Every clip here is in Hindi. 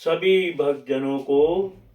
सभी भक्तजनों को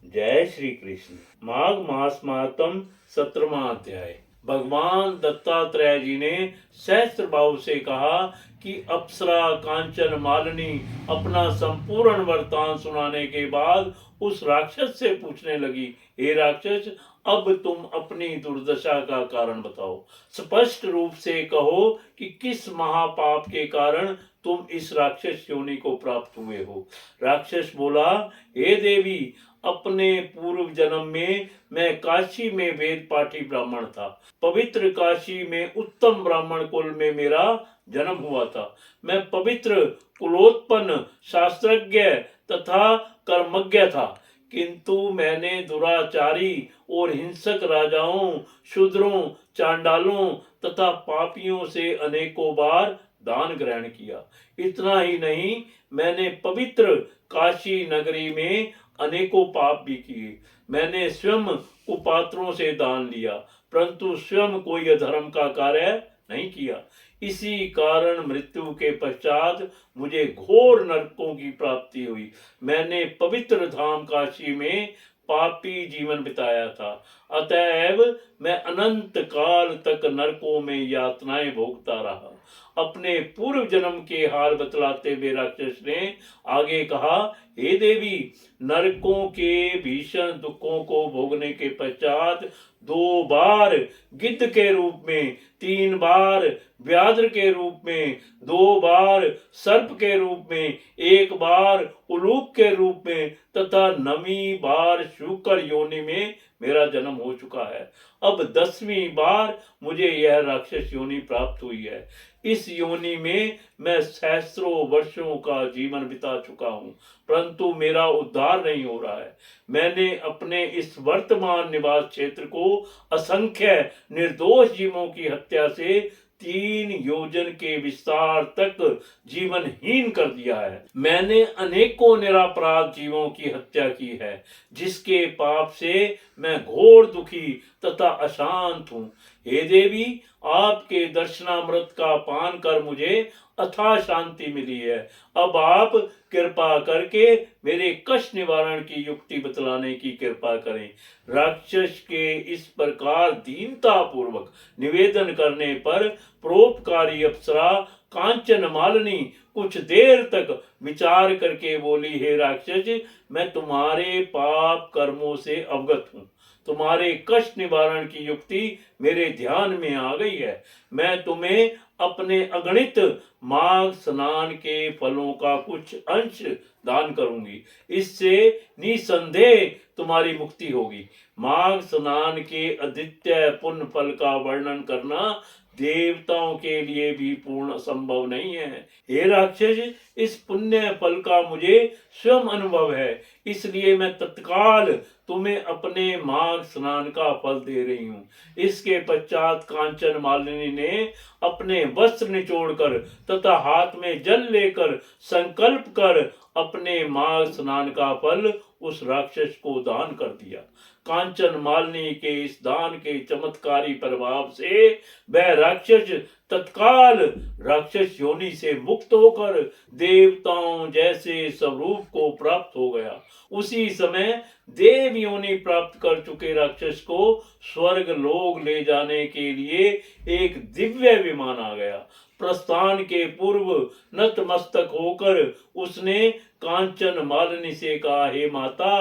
जय श्री कृष्ण। माघ मास महात्म 17वां अध्याय। भगवान दत्तात्रेय जी ने सहस्त्र भाव से कहा कि अप्सरा कांचन मालिनी अपना संपूर्ण वृत्तांत सुनाने के बाद उस राक्षस से पूछने लगी, हे राक्षस, अब तुम अपनी दुर्दशा का कारण बताओ। स्पष्ट रूप से कहो कि किस महापाप के कारण तुम इस राक्षस योनि को प्राप्त हुए हो। राक्षस बोला, हे देवी, अपने पूर्व जन्म में मैं काशी में वेद पाठी ब्राह्मण था। पवित्र काशी में उत्तम ब्राह्मण कुल में मेरा जन्म हुआ था। मैं पवित्र कुलोत्पन्न शास्त्रज्ञ तथा कर्मज्ञ था, किंतु मैंने दुराचारी और हिंसक राजाओं, शूद्रों, चांडालों तथा पापियों से अनेकों बार दान ग्रहण किया। इतना ही नहीं, मैंने पवित्र काशी नगरी में अनेकों पाप भी किए। मैंने स्वयं कुपात्रों से दान लिया, परंतु स्वयं कोई अधर्म का कार्य नहीं किया। इसी कारण मृत्यु के पश्चात मुझे घोर नरकों की प्राप्ति हुई। मैंने पवित्र धाम काशी में पापी जीवन बिताया था, अतएव मैं अनंत काल तक नरकों में यातनाएं भोगता रहा। अपने पूर्व जन्म के हाल बतलाते हुए राक्षस ने आगे कहा, हे देवी, नरकों के भीषण दुखों को भोगने के पश्चात 2 बार गिद्ध के रूप में, 3 बार व्याघ्र के रूप में, 2 बार सर्प के रूप में, 1 बार उलूक के रूप में तथा 9वीं बार शूकर योनि में मेरा जन्म हो चुका है। अब 10वीं बार मुझे यह राक्षस योनि प्राप्त हुई है। इस योनि में मैं सहस्त्रों वर्षों का जीवन बिता चुका हूँ, परंतु मेरा उद्धार नहीं हो रहा है। मैंने अपने इस वर्तमान निवास क्षेत्र को असंख्य निर्दोष जीवों की हत्या से 3 योजन के विस्तार तक जीवनहीन कर दिया है। मैंने अनेकों निरपराध जीवों की हत्या की है, जिसके पाप से मैं घोर दुखी तथा अशांत हूँ। हे देवी, आपके दर्शनामृत का पान कर मुझे अथाह शांति मिली है। अब आप कृपा करके मेरे कष्ट निवारण की युक्ति बतलाने की कृपा करें। राक्षस के इस प्रकार दीनता पूर्वक निवेदन करने पर परोपकारी अप्सरा कांचन मालिनी कुछ देर तक विचार करके बोली, हे राक्षस, मैं तुम्हारे पाप कर्मों से अवगत हूँ। तुम्हारे कष्ट निवारण की युक्ति मेरे ध्यान में आ गई है। मैं तुम्हें अपने अगणित माघ स्नान के फलों का कुछ अंश दान करूंगी। इससे निसंदेह तुम्हारी मुक्ति होगी। माघ स्नान के अद्वितीय पुण्य फल का वर्णन करना देवताओं के लिए भी पूर्ण संभव नहीं है। हे राक्षस, इस पुण्य फल का मुझे स्वयं अनुभव है, इसलिए मैं तत्काल तुम्हें अपने माघ स्नान का फल दे रही हूँ। इसके पश्चात कांचन मालिनी ने अपने वस्त्र निचोड़कर तथा हाथ में जल लेकर संकल्प कर अपने माघ स्नान का फल उस राक्षस को दान कर दिया। कांचन मालिनी के इस दान के चमत्कारी प्रभाव से वह राक्षस तत्काल राक्षस योनि से मुक्त होकर देवताओं जैसे स्वरूप को प्राप्त हो गया। उसी समय देव योनि प्राप्त कर चुके राक्षस को स्वर्ग लोक ले जाने के लिए एक दिव्य विमान आ गया। प्रस्थान के पूर्व नतमस्तक होकर उसने कांचन मालिनी से कहा, हे माता,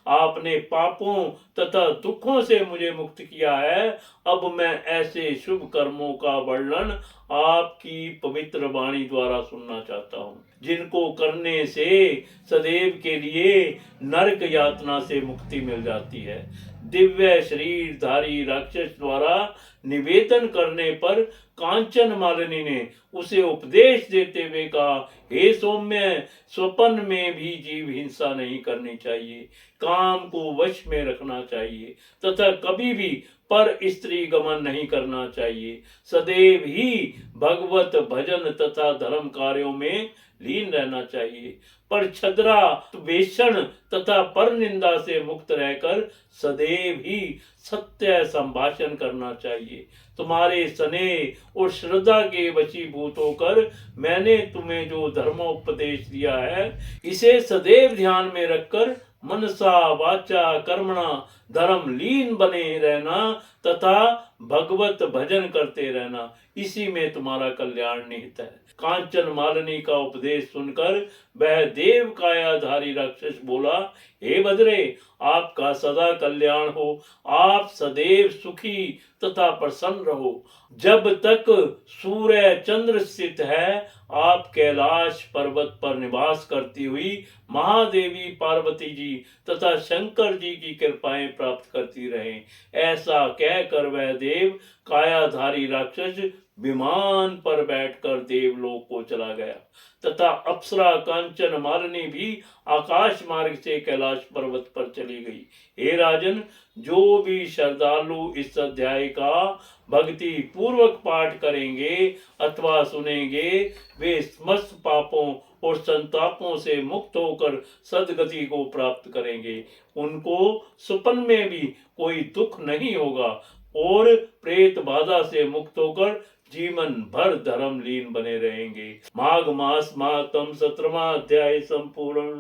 आपने पापों तथा दुखों से मुझे मुक्त किया है। अब मैं ऐसे शुभ कर्मों का वर्णन आपकी पवित्र वाणी द्वारा सुनना चाहता हूँ, जिनको करने से सदैव के लिए नरक यातना से मुक्ति मिल जाती है। दिव्य शरीरधारी राक्षस द्वारा निवेदन करने पर कांचन मालिनी ने उसे उपदेश देते हुए कहा, हे सौम्य, स्वप्न में भी जीव हिंसा नहीं करनी चाहिए, काम को वश में रखना चाहिए तथा कभी भी पर स्त्री गमन नहीं करना चाहिए। सदैव ही भगवत भजन तथा धर्म कार्यों में लीन रहना चाहिए। पर छद्रा, वेषण तथा पर निंदा से मुक्त रहकर सदैव ही सत्य संभाषण करना चाहिए। तुम्हारे स्नेह और श्रद्धा के वशीभूत होकर मैंने तुम्हें जो धर्मोपदेश दिया है, इसे सदैव ध्यान में रखकर मनसा वाचा कर्मणा धर्म लीन बने रहना तथा भगवत भजन करते रहना, इसी में तुम्हारा कल्याण निहित है। कांचन मालिनी का उपदेश सुनकर वह देव कायाधारी राक्षस बोला, हे बद्रे, आपका सदा कल्याण हो, आप सदैव सुखी तथा प्रसन्न रहो। जब तक सूर्य चंद्र स्थित है, आप कैलाश पर्वत पर निवास करती हुई महादेवी पार्वती जी तथा शंकर जी की कृपाएं प्राप्त करती रहें। ऐसा कहकर वह देव कायाधारी राक्षस विमान पर बैठकर देवलोक को चला गया तथा अप्सरा कांचन मालिनी भी आकाश मार्ग से कैलाश पर्वत पर चली गई। हे राजन, जो भी श्रद्धालु इस अध्याय का भक्ति पूर्वक पाठ करेंगे अथवा सुनेंगे, वे समस्त पापों और संतापों से मुक्त होकर सदगति को प्राप्त करेंगे। उनको स्वप्न में भी कोई दुख नहीं होगा और प्रेत बाधा से मुक्त होकर जीवन भर धर्म लीन बने रहेंगे। माघ मास मातम 17वां अध्याय संपूर्ण।